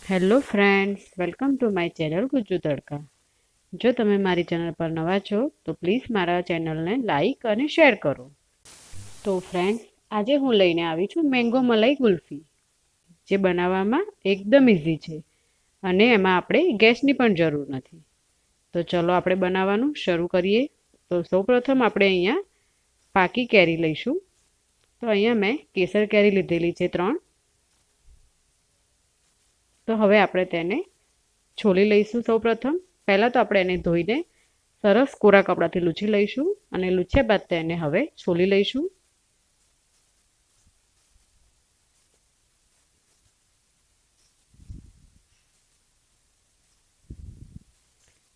Hello friends, welcome to my channel Gujju તડકા. જો તમે મારી ચેનલ પર નવા છો તો પ્લીઝ મારા ચેનલને લાઈક અને શેર કરો. તો ફ્રેન્ડ્સ, આજે હું લઈને આવી છું મેંગો મલાઈ કુલ્ફી, જે બનાવવામાં એકદમ ઇઝી છે અને એમાં આપણે ગેસની પણ જરૂર નથી. તો ચલો આપણે બનાવવાનું શરૂ કરીએ. તો સૌપ્રથમ આપણે અહીંયા પાકી કેરી લઈશું. તો અહીંયા મેં કેસર કેરી લીધેલી છે 3. તો હવે આપણે તેને છોલી લઈશું. સૌપ્રથમ પહેલાં તો આપણે એને ધોઈને સરસ કોરા કપડાથી લૂછી લઈશું અને લૂછ્યા બાદ તેને હવે છોલી લઈશું.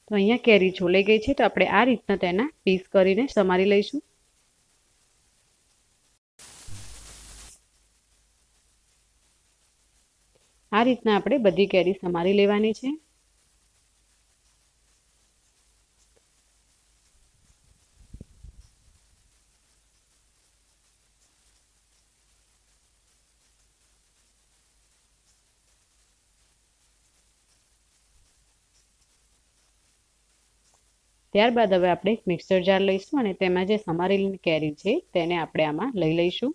તો અહીંયા કેરી છોલાઈ ગઈ છે, તો આપણે આ રીતના તેના પીસ કરીને સમારી લઈશું. આ રીતના આપણે બધી કેરી સમારી લેવાની છે. ત્યારબાદ હવે આપણે એક મિક્સર જાર લઈશું અને તેમાં જે સમારેલી કેરી છે તેને આપણે આમાં લઈ લઈશું.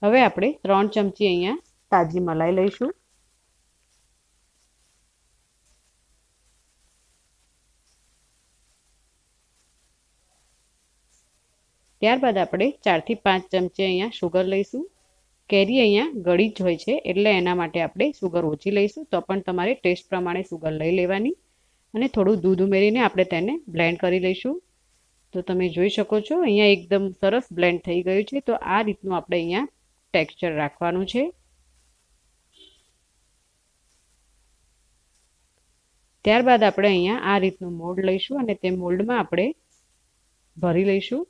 હવે આપણે 3 ચમચી અહીંયા તાજી મલાઈ લઈશું. ત્યારબાદ આપણે 4 થી 5 ચમચી અહીંયા શુગર લઈશું. કેરી અહીંયા ગળી જ હોય છે એટલે એના માટે આપણે શુગર ઓછી લઈશું. તો પણ તમારે ટેસ્ટ પ્રમાણે શુગર લઈ લેવાની અને થોડું દૂધ ઉમેરીને આપણે તેને બ્લેન્ડ કરી લઈશું. તો તમે જોઈ શકો છો અહીંયા એકદમ સરસ બ્લેન્ડ થઈ ગયું છે. તો આ રીતનું આપણે અહીંયા ટેક્સચર રાખવાનું છે. ત્યારબાદ આપણે અહીંયા આ રીતનું મોલ્ડ લઈશું અને તે મોલ્ડમાં આપણે ભરી લઈશું.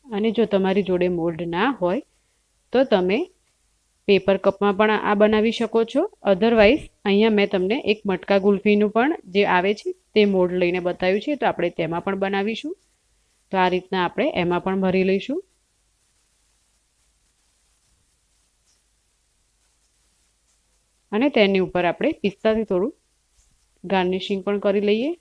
અને જો તમારી જોડે મોલ્ડ ના હોય તો તમે પેપર કપમાં પણ આ બનાવી શકો છો. અધરવાઇઝ અહીંયા મેં તમને એક મટકા ગુલ્ફીનું પણ જે આવે છે તે મોલ્ડ લઈને બતાવ્યું છે, તો આપણે તેમાં પણ બનાવીશું. તો આ રીતના આપણે એમાં પણ ભરી લઈશું. અને તેની ઉપર આપણે પિસ્તાથી થોડું ગાર્નિશિંગ પણ કરી લઈએ.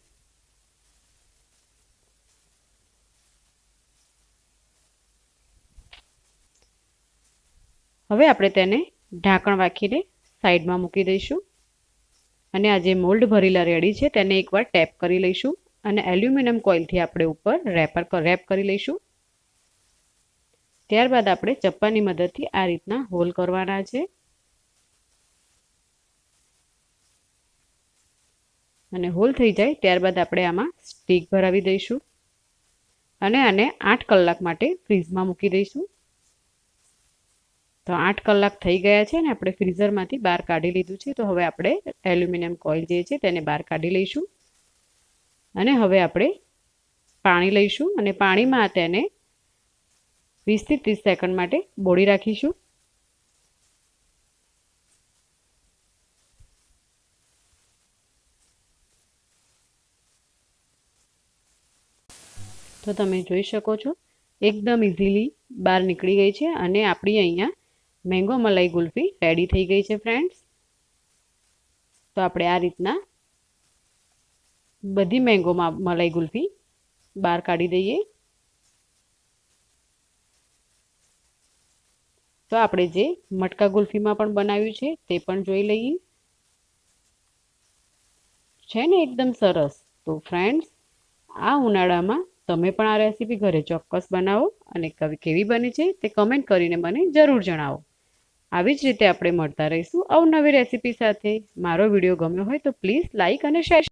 હવે આપણે તેને ઢાંકણ રાખીને સાઈડમાં મૂકી દઈશું. અને આ જે મોલ્ડ ભરેલા રેડી છે તેને એકવાર ટેપ કરી લઈશું અને એલ્યુમિનિયમ કોઇલથી આપણે ઉપર રેપ કરી લઈશું. ત્યારબાદ આપણે ચપ્પાની મદદથી આ રીતના હોલ કરવાના છે અને હોલ થઈ જાય ત્યારબાદ આપણે આમાં સ્ટીક ભરાવી દઈશું અને આને 8 કલાક માટે ફ્રીઝમાં મૂકી દઈશું. તો 8 કલાક થઈ ગયા છે ને આપણે ફ્રીઝરમાંથી બહાર કાઢી લીધું છે. તો હવે આપણે એલ્યુમિનિયમ કોઇલ જે છે તેને બહાર કાઢી લઈશું અને હવે આપણે પાણી લઈશું અને પાણીમાં તેને 20 થી 30 સેકન્ડ માટે બોળી રાખીશું. તો તમે જોઈ શકો છો એકદમ ઇઝીલી બહાર નીકળી ગઈ છે અને આપણી અહીંયા મેંગો મલાઈ ગુલ્ફી રેડી થઈ ગઈ છે ફ્રેન્ડ્સ. તો આપણે આ રીતના બધી મેંગો મલાઈ ગુલ્ફી બહાર કાઢી દઈએ. તો આપણે જે મટકા ગુલ્ફીમાં પણ બનાવ્યું છે તે પણ જોઈ લઈએ. છે ને એકદમ સરસ. તો ફ્રેન્ડ્સ, આ ઉનાળામાં તમે પણ આ રેસીપી ઘરે ચોક્કસ બનાવો અને કેવી બની છે તે કમેન્ટ કરીને મને જરૂર જણાવો. આવી જ રીતે આપણે મળતા રહીશું અવનવી રેસીપી સાથે. મારો વિડીયો ગમ્યો હોય તો પ્લીઝ લાઈક અને શેર